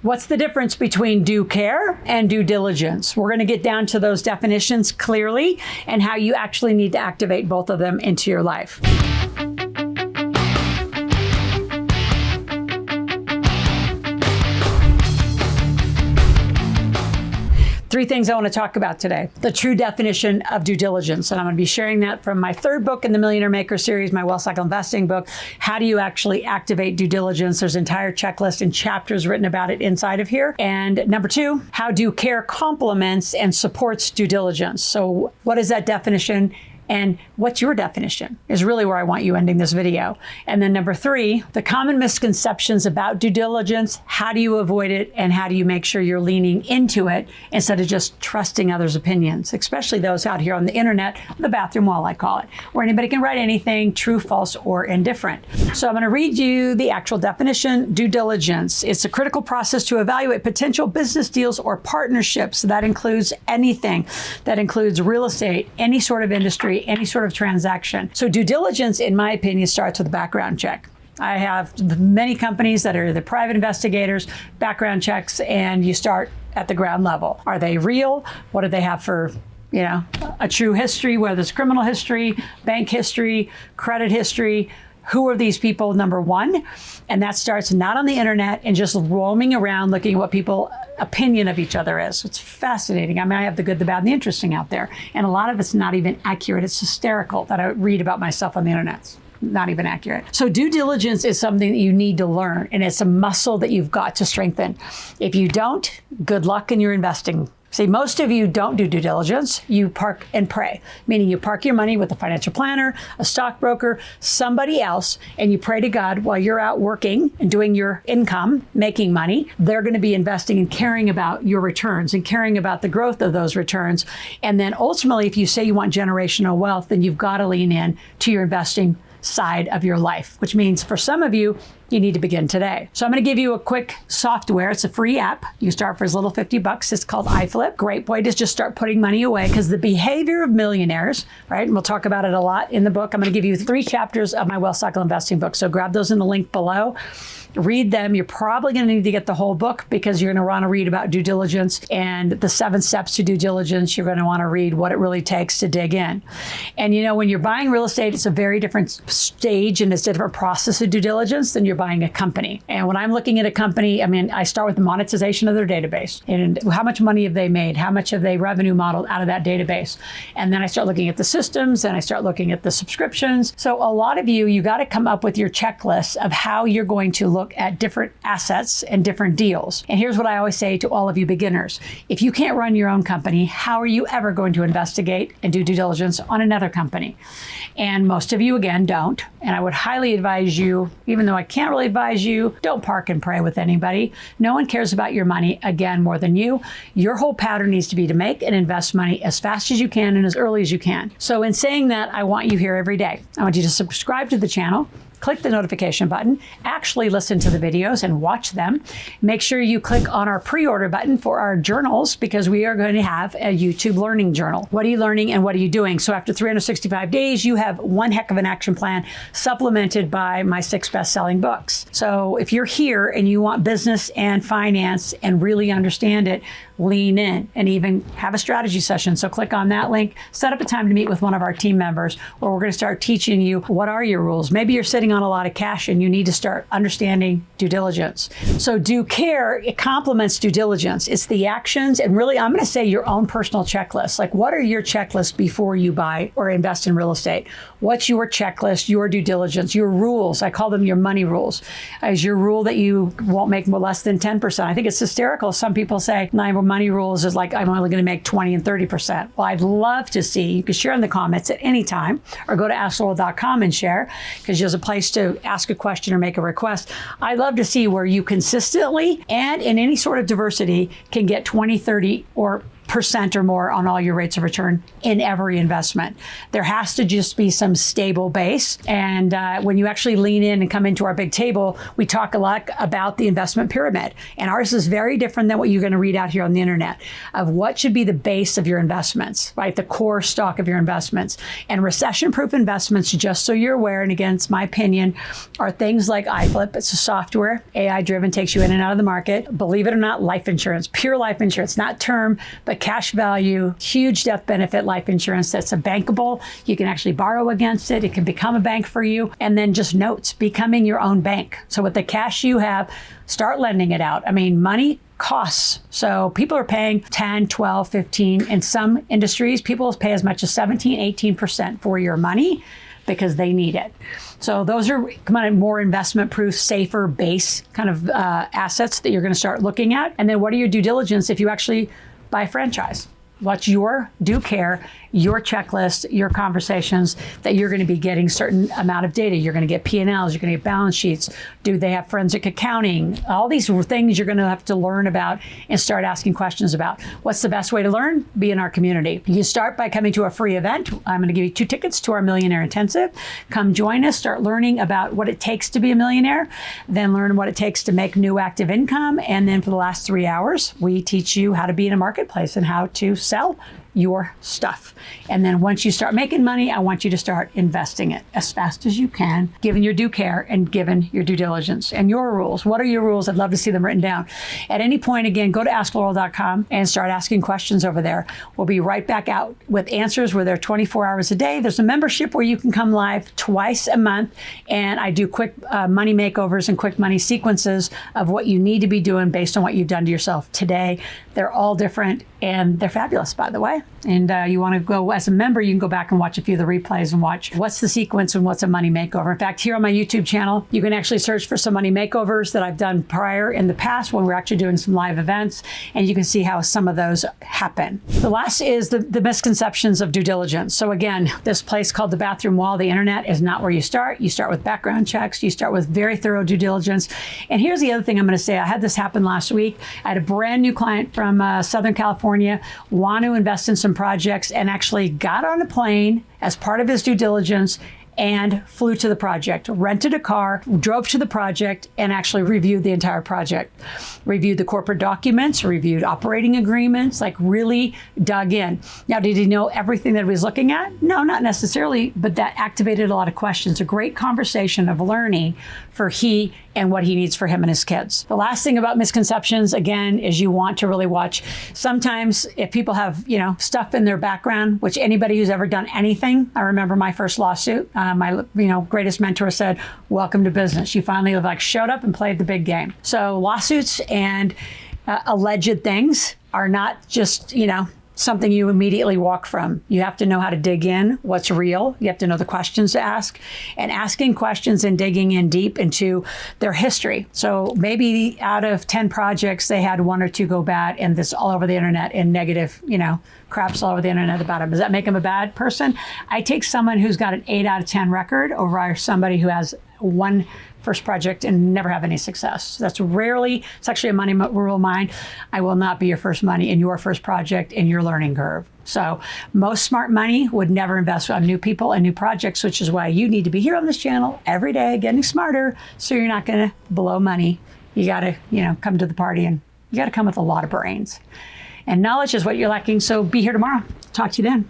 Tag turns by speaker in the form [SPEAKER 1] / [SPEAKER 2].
[SPEAKER 1] What's the difference between due care and due diligence? We're going to get down to those definitions clearly and how you actually need to activate both of them into your life. Three things I want to talk about today. The true definition of due diligence. And I'm going to be sharing that from my third book in the Millionaire Maker series, my wealth cycle investing book. How do you actually activate due diligence? There's an entire checklist and chapters written about it inside of here. And number two, how due care complements and supports due diligence. So what is that definition? And what's your definition is really where I want you ending this video. And then number three, the common misconceptions about due diligence. How do you avoid it? And how do you make sure you're leaning into it instead of just trusting others' opinions, especially those out here on the internet, the bathroom wall, I call it, where anybody can write anything, true, false, or indifferent. So I'm going to read you the actual definition. Due diligence. It's a critical process to evaluate potential business deals or partnerships. That includes anything. That includes real estate, any sort of industry, any sort of transaction. So due diligence, in my opinion, starts with a background check. I have many companies that are the private investigators, background checks, and you start at the ground level. Are they real? What do they have for, a true history, whether it's criminal history, bank history, credit history? Who are these people, number one? And that starts not on the internet and just roaming around looking at what people's opinion of each other is. It's fascinating. I mean, I have the good, the bad, and the interesting out there. And a lot of it's not even accurate. It's hysterical that I read about myself on the internet. It's not even accurate. So due diligence is something that you need to learn, and it's a muscle that you've got to strengthen. If you don't, good luck in your investing. See, most of you don't do due diligence. You park and pray, meaning you park your money with a financial planner, a stockbroker, somebody else, and you pray to God while you're out working and doing your income, making money. They're going to be investing and caring about your returns and caring about the growth of those returns. And then ultimately, if you say you want generational wealth, then you've got to lean in to your investing side of your life, which means for some of you, you need to begin today. So I'm going to give you a quick software. It's a free app. You start for as little $50. It's called iFlip. Great way to just start putting money away, because the behavior of millionaires, right? And we'll talk about it a lot in the book. I'm going to give you 3 chapters of my wealth cycle investing book. So grab those in the link below. Read them. You're probably going to need to get the whole book, because you're going to want to read about due diligence and the 7 steps to due diligence. You're going to want to read what it really takes to dig in. And when you're buying real estate, it's a very different stage and it's a different process of due diligence than you're buying a company. And when I'm looking at a company, I start with the monetization of their database and how much money have they made? How much have they revenue modeled out of that database? And then I start looking at the systems and I start looking at the subscriptions. So a lot of you got to come up with your checklist of how you're going to look at different assets and different deals. And here's what I always say to all of you beginners. If you can't run your own company, how are you ever going to investigate and do due diligence on another company? And most of you, again, don't. And I would highly advise you, even though I can't really advise you, don't park and pray with anybody. No one cares about your money, again, more than you. Your whole pattern needs to be to make and invest money as fast as you can and as early as you can. So in saying that, I want you here every day. I want you to subscribe to the channel. Click the notification button, actually listen to the videos and watch them. Make sure you click on our pre-order button for our journals, because we are going to have a YouTube learning journal. What are you learning and what are you doing? So after 365 days, you have one heck of an action plan supplemented by my 6 best-selling books. So if you're here and you want business and finance and really understand it, lean in and even have a strategy session. So click on that link, set up a time to meet with one of our team members, where we're going to start teaching you what are your rules. Maybe you're sitting on a lot of cash and you need to start understanding due diligence. So due care, it complements due diligence. It's the actions, and really I'm going to say your own personal checklist. Like, what are your checklists before you buy or invest in real estate? What's your checklist, your due diligence, your rules? I call them your money rules. Is your rule that you won't make less than 10%? I think it's hysterical. Some people say, my money rules is like, I'm only going to make 20 and 30%. Well, I'd love to see, you can share in the comments at any time, or go to askloral.com and share, because there's a place to ask a question or make a request. I'd love to see where you consistently and in any sort of diversity can get 20, 30, or 8% or more on all your rates of return in every investment. There has to just be some stable base. And when you actually lean in and come into our big table, we talk a lot about the investment pyramid. And ours is very different than what you're going to read out here on the internet of what should be the base of your investments, right? The core stock of your investments. And recession-proof investments, just so you're aware, and again, it's my opinion, are things like iFlip. It's a software, AI-driven, takes you in and out of the market. Believe it or not, life insurance, pure life insurance, not term, but cash value, huge death benefit life insurance that's a bankable. You can actually borrow against it. It can become a bank for you. And then just notes, becoming your own bank. So with the cash you have, start lending it out. I mean, money costs. So people are paying 10, 12, 15. In some industries, people pay as much as 17, 18% for your money because they need it. So those are kind of more investment-proof, safer base kind of assets that you're going to start looking at. And then what are your due diligence if you actually buy a franchise? What's your due care, your checklist, your conversations that you're going to be getting certain amount of data. You're going to get P&Ls, you're going to get balance sheets. Do they have forensic accounting? All these things you're going to have to learn about and start asking questions about. What's the best way to learn? Be in our community. You start by coming to a free event. I'm going to give you 2 tickets to our Millionaire Intensive. Come join us, start learning about what it takes to be a millionaire, then learn what it takes to make new active income. And then for the last 3 hours, we teach you how to be in a marketplace and how to sell your stuff. And then once you start making money, I want you to start investing it as fast as you can, given your due care and given your due diligence and your rules. What are your rules? I'd love to see them written down. At any point, again, go to askloral.com and start asking questions over there. We'll be right back out with answers. We're there 24 hours a day. There's a membership where you can come live twice a month. And I do quick money makeovers and quick money sequences of what you need to be doing based on what you've done to yourself today. They're all different and they're fabulous, by the way. And you want to go as a member, you can go back and watch a few of the replays and watch what's the sequence and what's a money makeover. In fact, here on my YouTube channel, you can actually search for some money makeovers that I've done prior in the past when we're actually doing some live events, and you can see how some of those happen. The last is the misconceptions of due diligence. So again, this place called the bathroom wall, the internet, is not where you start. You start with background checks. You start with very thorough due diligence. And here's the other thing I'm going to say. I had this happen last week. I had a brand new client from Southern California want to invest in some projects and actually got on a plane as part of his due diligence and flew to the project, rented a car, drove to the project, and actually reviewed the entire project. Reviewed the corporate documents, reviewed operating agreements, like really dug in. Now, did he know everything that he was looking at? No, not necessarily, but that activated a lot of questions. A great conversation of learning for he and what he needs for him and his kids. The last thing about misconceptions, again, is you want to really watch. Sometimes if people have, stuff in their background, which anybody who's ever done anything, I remember my first lawsuit, my greatest mentor said, welcome to business. You finally showed up and played the big game. So lawsuits and alleged things are not just, something you immediately walk from. You have to know how to dig in, what's real. You have to know the questions to ask, and asking questions and digging in deep into their history. So maybe out of 10 projects, they had 1 or 2 go bad, and this all over the internet and negative, craps all over the internet about them. Does that make them a bad person? I take someone who's got an 8 out of 10 record over somebody who has 1 first project and never have any success. That's rarely, it's actually a money rule of mine. I will not be your first money in your first project in your learning curve. So most smart money would never invest on new people and new projects, which is why you need to be here on this channel every day, getting smarter, so you're not gonna blow money. You gotta, come to the party, and you gotta come with a lot of brains. And knowledge is what you're lacking, so be here tomorrow. Talk to you then.